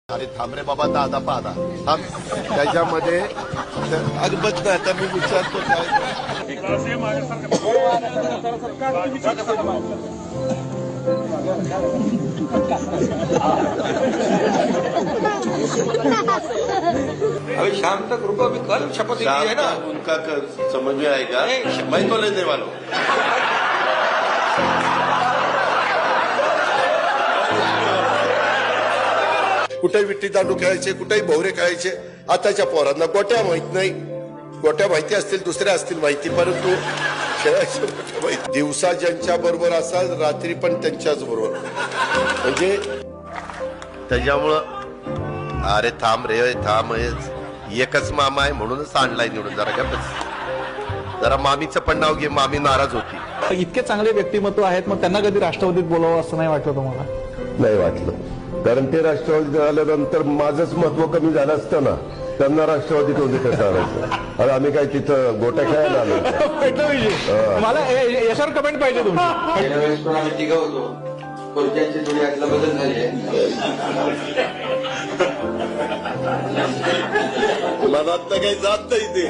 अरे थांब रे बाबा, दादा पाहता थांब. त्याच्यामध्ये अगबत नाही. आता मी विचारतो काय अभी शाम तक रुको, अभी कल शपथ ली है ना. उनका समझ में आएगा. मैं तो लेने वाला हूं. कुठे विट्टी दांडू खेळायचे, कुठेही भोवरे खेळायचे. आताच्या पोरांना गोट्या माहित नाही. गोट्या माहिती असतील, दुसऱ्या असतील माहिती, परंतु खेळायचे गोट्या माहिती. दिवसा ज्यांच्या बरोबर असाल, रात्री पण त्यांच्याच बरोबर. म्हणजे त्याच्यामुळं अरे थांब रे थांब, एकच मामा आहे म्हणूनच आणलाय निवडून. जरा का बस, जरा मामीचं पण नाव घे. मामी नाराज होती. इतके चांगले व्यक्तिमत्व आहेत, मग त्यांना कधी राष्ट्रवादीत बोलावं असं नाही वाटलं तुम्हाला? नाही वाटलं, कारण ते राष्ट्रवादीत आल्यानंतर माझंच महत्व कमी झालं असतं ना. त्यांना राष्ट्रवादीत होते कसं आणायचं? अरे आम्ही काय तिथं गोट्या खेळायला आलो? मला याच्यावर कमेंट पाहिजे तुमची. गेल्या वेळेस पण आम्ही तिघं होतो. खुर्च्यांची थोडी अदला बदल झाली आहे. मनात काही जात नाही ते.